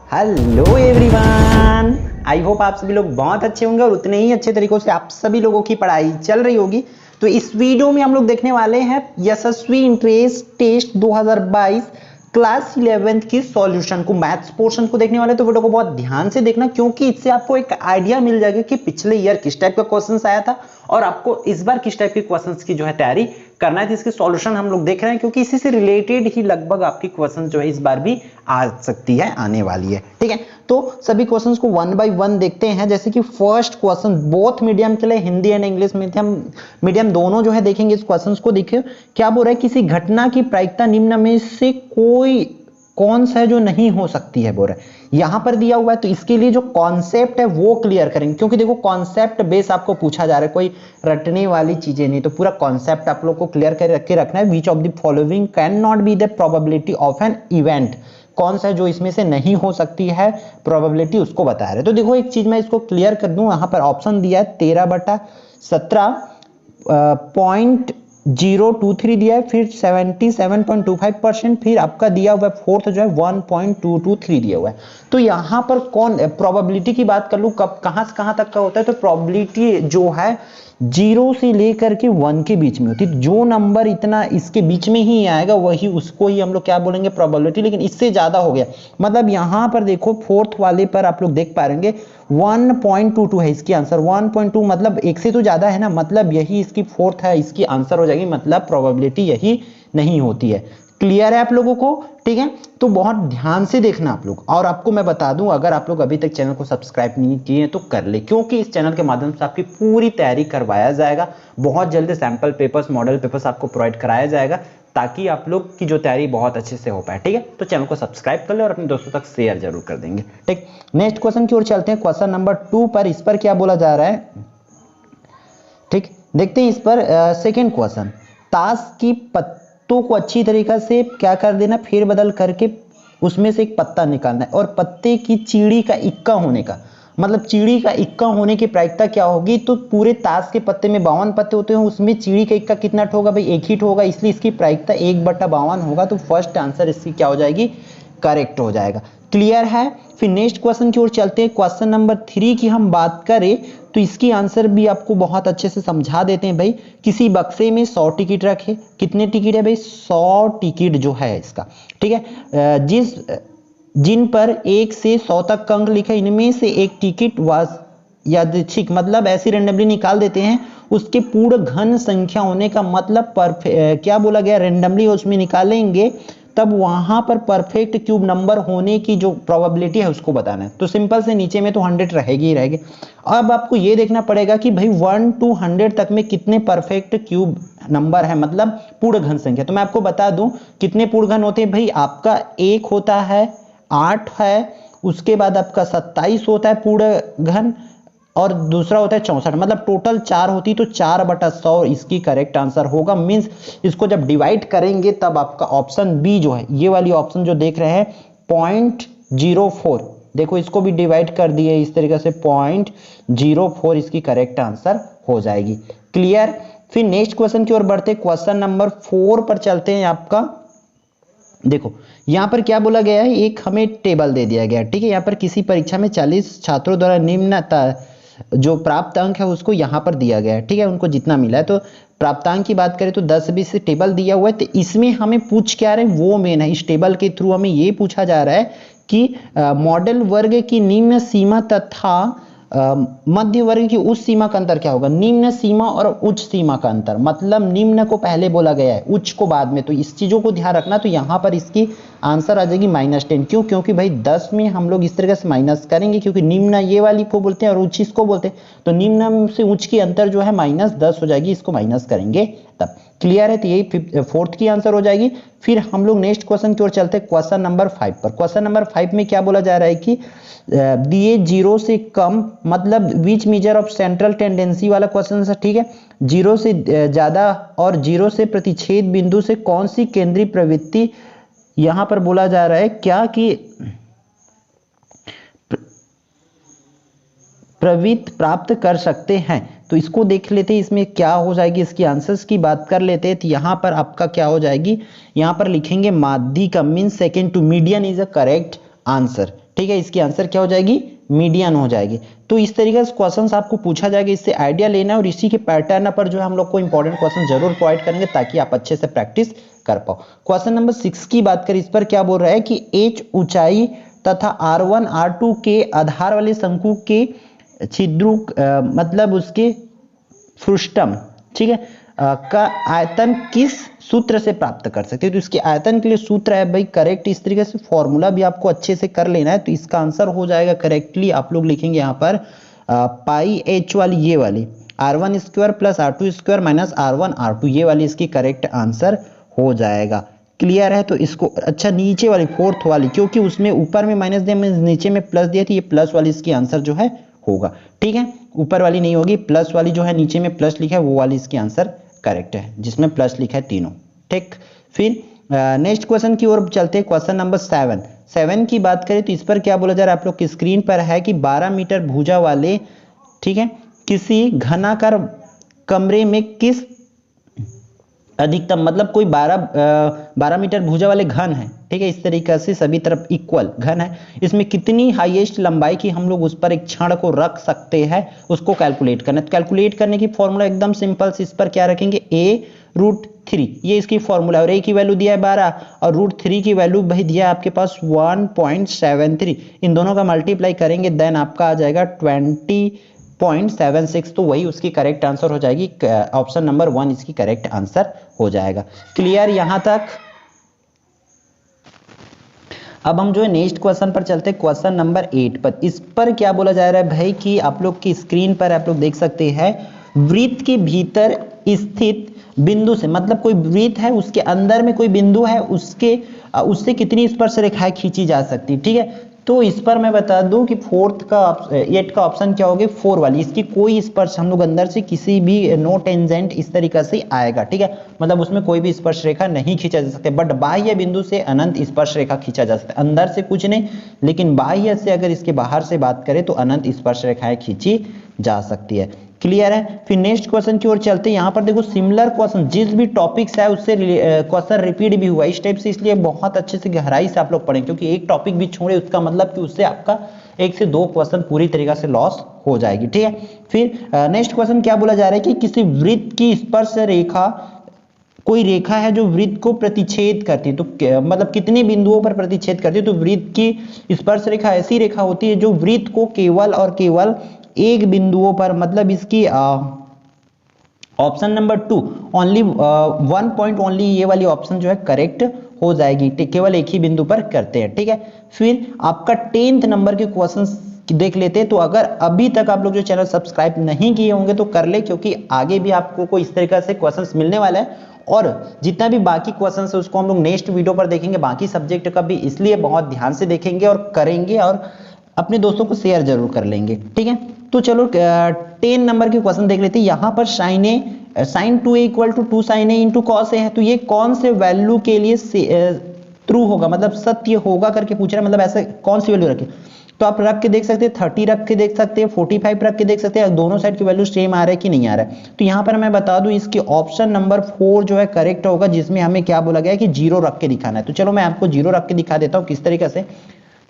Hello everyone, I hope आप सभी लोग बहुत अच्छे होंगे और उतने ही अच्छे तरीकों से आप सभी लोगों की पढ़ाई चल रही होगी। तो इस वीडियो में हम लोग देखने वाले हैं यशस्वी इंट्रेंस टेस्ट 2022 क्लास 11th की सॉल्यूशन को, मैथ्स पोर्शन को देखने वाले। तो वीडियो को बहुत ध्यान से देखना, क्योंकि इससे आपको एक आइडिया मिल जाएगा कि पिछले ईयर किस टाइप का क्वेश्चंस आया था और आपको इस बार किस टाइप के क्वेश्चंस की जो है तैयारी करना है। इसके सॉल्यूशन हम लोग देख रहे हैं, क्योंकि इसी से रिलेटेड ही लगभग आपकी क्वेश्चन जो है इस बार भी आ सकती है, आने वाली है। ठीक है, तो सभी क्वेश्चंस को वन बाय वन देखते हैं। जैसे कि फर्स्ट क्वेश्चन बोथ मीडियम के लिए, हिंदी एंड इंग्लिश मीडियम दोनों जो है देखेंगे इस क्वेश्चंस को। देखिए क्या बोल रहा है, किसी घटना की प्रायिकता निम्न में से कोई कौन सा है जो नहीं हो सकती है, बोल रहा है। यहां पर दिया हुआ है, तो इसके लिए जो कॉन्सेप्ट है वो क्लियर करेंगे, क्योंकि देखो कॉन्सेप्ट बेस आपको पूछा जा रहा है, कोई रटने वाली चीजें नहीं। तो पूरा कॉन्सेप्ट आप लोग को क्लियर करके रखना है। Which of the following can not be the probability of an event, कौन सा है जो इसमें से नहीं हो सकती है प्रोबेबिलिटी, उसको बता रहे। तो देखो एक चीज मैं इसको क्लियर कर दूं, यहां पर ऑप्शन दिया है 13/17.023 दिया है, फिर 77.25%, फिर आपका दिया हुआ है फोर्थ जो है 1.223 दिया हुआ है। तो यहां पर कौन प्रोबेबिलिटी की बात कर लूं, कब कहां से कहां तक का होता है, तो प्रोबेबिलिटी जो है 0 से लेकर के 1 के बीच में होती है। जो नंबर इतना इसके बीच में ही आएगा वही, उसको ही हम लोग क्या बोलेंगे, प्रोबेबिलिटी। लेकिन इससे ज्यादा हो गया, मतलब यहां पर देखो फोर्थ वाले पर आप लोग देख पा रहे 1.22 है इसकी आंसर। 1.2 मतलब एक से तो ज्यादा है ना, मतलब यही इसकी फोर्थ है, इसकी आंसर हो जाएगी, मतलब प्रोबेबिलिटी यही नहीं होती है। क्लियर है आप लोगों को? ठीक है, तो बहुत ध्यान से देखना आप लोग। और आपको मैं बता दूं, अगर आप लोग अभी तक चैनल को सब्सक्राइब नहीं किए हैं तो कर ले, क्योंकि इस चैनल के माध्यम से आपकी पूरी तैयारी करवाया जाएगा। बहुत जल्द सैंपल पेपर्स, मॉडल पेपर्स आपको प्रोवाइड कराया जाएगा, ताकि आप लोग की जो तैयारी बहुत अच्छे से हो पाए। ठीक है, तो चैनल को सब्सक्राइब कर ले और अपने दोस्तों तक शेयर जरूर कर देंगे। ठीक, नेक्स्ट क्वेश्चन की ओर चलते हैं। क्वेश्चन नंबर 2 पर, इस पर क्या बोला जा रहा है, ठीक, देखते हैं इस पर। सेकेंड क्वेश्चन, ताश की पत्तों को अच्छी तरीके से क्या कर देना, फेर बदल करके उसमें से एक पत्ता निकालना है, और पत्ते की चीड़ी का इक्का होने का, मतलब चीड़ी का इक्का होने की प्रायिकता क्या होगी। तो पूरे ताश के पत्ते में 52 पत्ते होते हैं, उसमें चीड़ी का इक्का कितना होगा भाई, एक ही होगा, इसलिए इसकी प्रायिकता 1/52 होगा। तो फर्स्ट आंसर इसकी क्या हो जाएगी, करेक्ट हो जाएगा। क्लियर है? फिर नेक्स्ट क्वेश्चन की ओर चलते हैं। क्वेश्चन नंबर 3 की हम बात करें तो इसकी आंसर भी आपको बहुत अच्छे से समझा देते हैं भाई। किसी बक्से में 100 टिकट रखे, कितने टिकट है भाई, 100 टिकट जो है इसका। ठीक है, जिन पर 1 से 100 तक अंक लिखे, इनमें से एक टिकट यादृच्छिक, मतलब ऐसी रेंडमली निकाल देते हैं, उसके पूर्ण घन संख्या होने का मतलब क्या बोला गया, रेंडमली उसमें निकालेंगे, तब वहां पर परफेक्ट क्यूब नंबर होने की जो प्रोबेबिलिटी है उसको बताना है। तो सिंपल से नीचे में तो 100 रहेगी ही रहेगी। अब आपको ये देखना पड़ेगा कि भाई 1 to 100 तक में कितने परफेक्ट क्यूब नंबर है, मतलब पूर्ण घन संख्या। तो मैं आपको बता दूं कितने पूर्ण घन होते हैं भाई, आपका 1 होता है, 8 है, उसके बाद आपका 27 होता है पूर्ण घन, और दूसरा होता है 64, मतलब टोटल 4 होती, तो 4/100 इसकी करेक्ट आंसर होगा। मींस इसको जब डिवाइड करेंगे तब आपका ऑप्शन बी जो है, ये वाली ऑप्शन जो देख रहे हैं 0.04, देखो इसको भी डिवाइड कर दिए इस तरीके से, 0.04 इसकी करेक्ट आंसर हो जाएगी। क्लियर? फिर नेक्स्ट क्वेश्चन की ओर बढ़ते, क्वेश्चन नंबर 4 पर चलते हैं। आपका देखो यहां पर क्या बोला गया है, एक हमें टेबल दे दिया गया है। ठीक है, यहां पर किसी परीक्षा में 40 छात्रों द्वारा निम्न जो प्राप्त अंक है उसको यहां पर दिया गया है। ठीक है, उनको जितना मिला है, तो प्राप्तांक की बात करें तो 10-20 से टेबल दिया हुआ है। तो इसमें हमें पूछ क्या रहे, वो मेन है। इस टेबल के थ्रू हमें ये पूछा जा रहा है कि मॉडल वर्ग की निम्न सीमा तथा मध्य वर्ग की उच्च सीमा का अंतर क्या होगा। निम्न सीमा और उच्च सीमा का अंतर, मतलब निम्न को पहले बोला गया है, उच्च को बाद में। तो इस चीजों को ध्यान रखना। तो यहां पर इसकी आंसर आ जाएगी -10। क्यों? क्योंकि भाई 10 में हम लोग इस तरीके से माइनस करेंगे, क्योंकि निम्न ये वाली को बोलते हैं और उच्च इसको बोलते हैं। तो निम्न से उच्च की अंतर जो है -10 हो जाएगी, इसको माइनस करेंगे तब। क्लियर है? तो यही फोर्थ की आंसर हो जाएगी। फिर हम लोग नेक्स्ट क्वेश्चन की ओर चलते हैं, क्वेश्चन नंबर 5 पर। क्वेश्चन नंबर 5 में क्या बोला जा रहा है कि दिए 0 से कम, मतलब विच मेजर ऑफ सेंट्रल टेंडेंसी वाला क्वेश्चन है। ठीक है, 0 से ज्यादा और 0 से प्रतिच्छेद बिंदु से कौन सी केंद्रीय प्रवृत्ति यहां पर बोला जा रहा है क्या कि प्रवृत्ति प्राप्त कर सकते हैं। तो इसको देख लेते हैं, इसमें क्या हो जाएगी, इसकी आंसर्स की बात कर लेते हैं। तो यहां पर आपका क्या हो जाएगी, यहां पर लिखेंगे माध्यिका, mean second to median is a correct answer. ठीक है, इसकी आंसर क्या हो जाएगी, मीडियन हो जाएगी। तो इस तरीके से क्वेश्चंस आपको पूछा जाएगा, इससे आइडिया लेना है और इसी के पैटर्न पर जो है हम लोग को इंपॉर्टेंट क्वेश्चन जरूर प्रोवाइड करेंगे ताकि आप अच्छे से प्रैक्टिस कर पाओ। क्वेश्चन नंबर 6 की बात करें, इस पर क्या बोल रहा है कि h ऊंचाई तथा r1 r2 के आधार वाले शंकु के छिद्रों मतलब उसके फ्रुस्टम, ठीक है, का आयतन किस सूत्र से प्राप्त कर सकते हैं। तो इसके आयतन के लिए सूत्र है भाई करेक्ट, इस तरीके से फॉर्मूला भी आपको अच्छे से कर लेना है। तो इसका आंसर हो जाएगा करेक्टली आप लोग लिखेंगे यहाँ पर पाई एच वाली, ये वाली r1 square plus r2 square minus r1 r2, ये वाली इसकी करेक्ट आंसर हो जाएगा। क्लियर है। तो इसको अच्छा नीचे वाली फोर्थ वाली, क्योंकि उसमें ऊपर में माइनस दिया नीचे में प्लस दिया, तो ये प्लस वाली इसकी आंसर जो है होगा। ठीक है, ऊपर वाली नहीं होगी, प्लस वाली जो है नीचे में प्लस लिखा है वो वाली इसकी आंसर करेक्ट है, जिसमें प्लस लिखा है तीनों। ठीक, फिर नेक्स्ट क्वेश्चन की ओर चलते हैं। क्वेश्चन नंबर 7 की बात करें तो इस पर क्या बोला जा रहा है, आप लोग की स्क्रीन पर है कि 12 मीटर भुजा वाले, ठीक है, किसी घनाकार कमरे में किस अधिकतम, मतलब कोई 12 मीटर भुजा वाले घन है, ठीक है, इस तरीके से सभी तरफ इक्वल घन है, इसमें कितनी हाईएस्ट लंबाई की हम लोग उस पर एक क्षण को रख सकते हैं, उसको कैलकुलेट करना है। तो कैलकुलेट करने की फॉर्मूला एकदम सिंपल, इस पर क्या रखेंगे, a√3, ये इसकी फॉर्मूला, और a की वैल्यू दिया है 12 और √3 की वैल्यू भाई दिया है आपके पास 1.73, इन दोनों का मल्टीप्लाई करेंगे देन आपका आ जाएगा 20.76, तो वही उसकी करेक्ट आंसर हो जाएगी। ऑप्शन नंबर 1 इसकी करेक्ट आंसर हो जाएगा। क्लियर यहां तक। अब हम जो है नेक्स्ट क्वेश्चन पर चलते हैं, क्वेश्चन नंबर 8 पर। इस पर क्या बोला जा रहा है भाई कि आप लोग की स्क्रीन पर आप लोग देख सकते हैं, वृत्त के भीतर स्थित बिंदु से, मतलब कोई वृत्त है उसके अंदर में कोई बिंदु है, उससे कितनी स्पर्श रेखाएं खींची जा सकती है। ठीक है, तो इस पर मैं बता दूं कि 8 का ऑप्शन क्या होगी, 4 वाली, इसकी कोई स्पर्श हम लोग अंदर से किसी भी नो टेंजेंट इस तरीके से आएगा। ठीक है, मतलब उसमें कोई भी स्पर्श रेखा नहीं खींचा जा सकता, बट बाह्य बिंदु से अनंत स्पर्श रेखा खींचा जा सकता है, अंदर से कुछ नहीं, लेकिन बाह्य से अगर इसके बाहर से बात करें तो अनंत स्पर्श रेखाएं खींची जा सकती है। क्लियर है। फिर नेक्स्ट क्वेश्चन की ओर चलते हैं। यहाँ पर देखो सिमिलर क्वेश्चन, जिस भी टॉपिक से है उससे क्वेश्चन रिपीट भी हुआ इस टाइप से, इसलिए बहुत अच्छे से गहराई से आप लोग पढ़ें, क्योंकि एक टॉपिक भी छोड़े उसका मतलब कि उससे आपका 1 से 2 क्वेश्चन पूरी तरीके से लॉस हो जाएगी। ठीक है, फिर नेक्स्ट क्वेश्चन क्या बोला जा रहा है कि किसी वृत्त की स्पर्श रेखा, कोई रेखा है जो वृत्त को प्रतिच्छेद करती है, तो मतलब कितने बिंदुओं पर प्रतिच्छेद करती है। तो वृत्त की स्पर्श रेखा ऐसी रेखा होती है जो वृत्त को केवल और केवल एक बिंदुओं पर, मतलब इसकी option number 2 only 1 point only, ये वाली ऑप्शन जो है करेक्ट हो जाएगी, केवल एक ही बिंदु पर करते हैं। ठीक है, फिर आपका 10th नंबर के क्वेश्चंस देख लेते हैं। तो अगर अभी तक आप लोग जो चैनल सब्सक्राइब नहीं किए होंगे तो कर ले, क्योंकि आगे भी आपको कोई इस तरीके से क्वेश्चंस मिलने वाला है, और जितना भी बाकी क्वेश्चंस है उसको हम लोग नेक्स्ट वीडियो पर देखेंगे, बाकी सब्जेक्ट का भी, इसलिए बहुत ध्यान से देखेंगे और करेंगे और अपने दोस्तों को शेयर जरूर कर लेंगे। ठीक है, तो चलो 10 नंबर के क्वेश्चन देख लेते हैं। यहाँ पर sin 2a equal to 2 sin a into cos a है, तो ये कौन से वैल्यू के लिए ट्रू होगा, मतलब सत्य होगा करके पूछ रहा है, मतलब ऐसे कौन सी वैल्यू रखे। तो आप रख के देख सकते हैं, 30 रख के देख सकते हैं, 45 रख के देख सकते हैं, दोनों साइड की वैल्यू सेम आ रहा है कि नहीं आ रहा है। तो यहाँ पर मैं बता दूं इसकी ऑप्शन नंबर 4 जो है करेक्ट होगा, जिसमें हमें क्या बोला गया है कि 0 रख के दिखाना है। तो चलो मैं आपको 0 रख के दिखा देता हूँ किस तरीके से।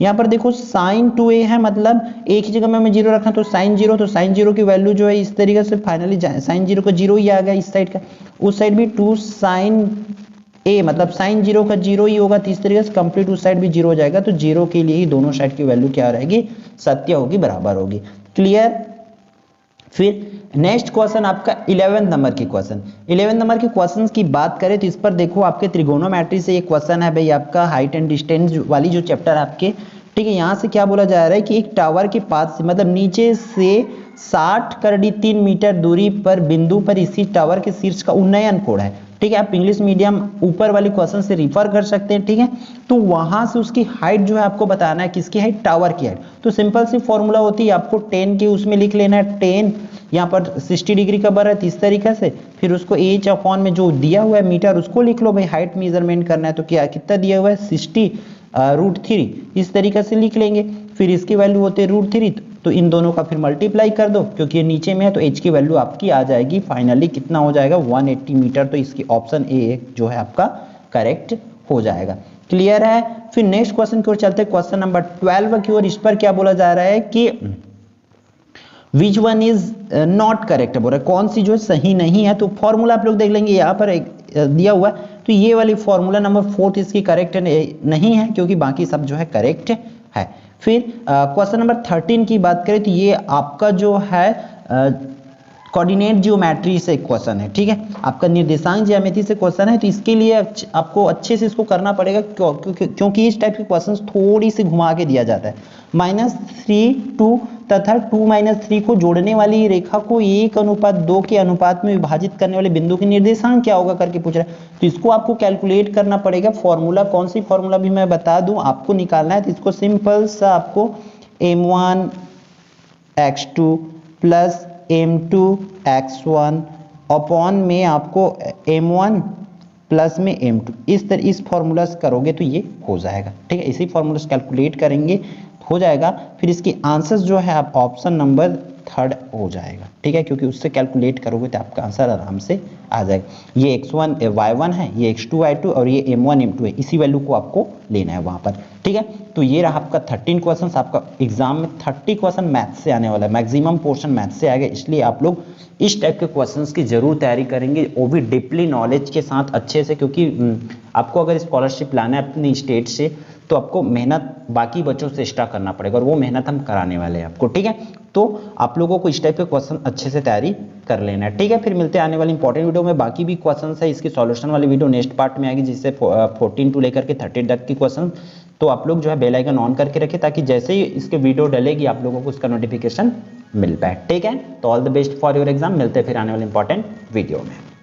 यहाँ पर देखो sin 2a है, मतलब एक ही जगह में 0 रखना, तो sin 0, तो sin 0 की वैल्यू जो है इस तरीके से फाइनली sin 0 का 0 ही आ गया इस साइड का, उस साइड भी 2 sin a, मतलब sin 0 का 0 ही होगा, तो इस तरीके से कंप्लीट उस साइड भी 0 हो जाएगा। तो 0 के लिए ही दोनों साइड की वैल्यू क्या रहेगी, सत्य होगी, बराबर होगी। क्लियर। फिर नेक्स्ट क्वेश्चन आपका 11 नंबर की क्वेश्चन। 11 नंबर के क्वेश्चन की बात करें तो इस पर देखो आपके त्रिगोनोमेट्री से ये क्वेश्चन है भाई, आपका हाइट एंड डिस्टेंस वाली जो चैप्टर है आपके। ठीक है, यहाँ से क्या बोला जा रहा है कि एक टावर के पास से, मतलब नीचे से 60/3 मीटर दूरी पर बिंदु पर इसी टावर के शीर्ष का उन्नयन कोण है। ठीक है, आप इंग्लिश मीडियम ऊपर वाली क्वेश्चन से रिफर कर सकते हैं। ठीक है, तो वहां से उसकी हाइट जो है आपको बताना है, किसकी हाइट, टावर की हाइट। तो सिंपल सी फॉर्मूला होती है, आपको 10 के उसमें लिख लेना है, 10 यहाँ पर 60 डिग्री का बर है, इस तरीके से, फिर उसको h अपॉन में जो दिया हुआ है मीटर उसको लिख लो भाई, हाइट मेजरमेंट करना है तो क्या कितना दिया हुआ है 60 √3, इस तरीके से लिख लेंगे। फिर इसकी वैल्यू होती है √3, तो इन दोनों का फिर मल्टीप्लाई कर दो, क्योंकि ये नीचे में है तो h की वैल्यू आपकी आ जाएगी फाइनली कितना हो जाएगा 180 मीटर। तो इसकी ऑप्शन ए जो है आपका करेक्ट हो जाएगा। क्लियर है। फिर नेक्स्ट क्वेश्चन की ओर चलते हैं, क्वेश्चन नंबर 12 की ओर। इस पर क्या बोला जा रहा है कि which one is not correct, बोल रहा है कौन सी जो है सही नहीं है। तो फॉर्मूला आप लोग देख लेंगे, यहाँ पर एक दिया हुआ है, तो ये वाली फॉर्मूला नंबर 4 इसकी करेक्ट नहीं है, क्योंकि बाकी सब जो है करेक्ट है। फिर क्वेश्चन नंबर 13 की बात करें तो ये आपका जो है कोऑर्डिनेट जियोमेट्री से क्वेश्चन है, ठीक है, आपका निर्देशांक ज्यामिति से क्वेश्चन है। तो इसके लिए आपको अच्छे से इसको करना पड़ेगा, क्योंकि इस टाइप के क्वेश्चंस थोड़ी सी घुमा के दिया जाता है। -3 2 तथा 2 - 3 को जोड़ने वाली रेखा को 1:2 के अनुपात में विभाजित करने वाले बिंदु की निर्देशांक क्या होगा करके पूछ रहा है। तो इसको आपको कैलकुलेट करना पड़ेगा। फॉर्मूला कौन सी फॉर्मूला भी मैं बता दूं, आपको निकालना है। तो इसको सिंपल सा आपको m1 x2 plus m2 x1 upon में आपको m1 प्लस में m2, इस फॉर्मूला से करोगे तो ये हो जाएगा, ठीक है। इसी फॉर्मूला से कैलकुलेट करेंगे हो जाएगा। फिर इसकी आंसर जो है आप ऑप्शन नंबर 3 हो जाएगा, ठीक है, क्योंकि उससे कैलकुलेट करोगे तो आपका आंसर आराम से आ जाएगा। ये x1 y1 है, ये x2 y2 और ये m1 m2 है, इसी वैल्यू को आपको लेना है वहां पर, ठीक है। तो ये रहा आपका 13 क्वेश्चन। आपका एग्जाम में 30 क्वेश्चन मैथ से आने वाला है, मैक्सिमम पोर्शन मैथ से आएगा, इसलिए आप लोग इस टाइप के क्वेश्चंस की जरूर तैयारी करेंगे, वो भी डीपली नॉलेज के साथ अच्छे से, क्योंकि आपको अगर स्कॉलरशिप लाना है अपनी स्टेट से तो आपको मेहनत बाकी बच्चों से एक्स्ट्रा करना पड़ेगा, और वो मेहनत हम कराने वाले हैं आपको, ठीक है। तो आप लोगों को इस टाइप के क्वेश्चन अच्छे से तैयारी कर लेना है, ठीक है। फिर मिलते हैं आने वाली इंपॉर्टेंट वीडियो में। बाकी भी क्वेश्चन है, इसकी सॉल्यूशन वाली वीडियो नेक्स्ट पार्ट में आएगी, जिससे 14 टू लेकर के 30 तक की क्वेश्चन। तो आप लोग जो है बेल आइकन ऑन करके रखें, ताकि जैसे ही इसके वीडियो डलेगी आप लोगों को उसका नोटिफिकेशन मिल पाए, ठीक है। तो all the best for your exam. मिलते हैं फिर आने वाले इंपॉर्टेंट वीडियो में।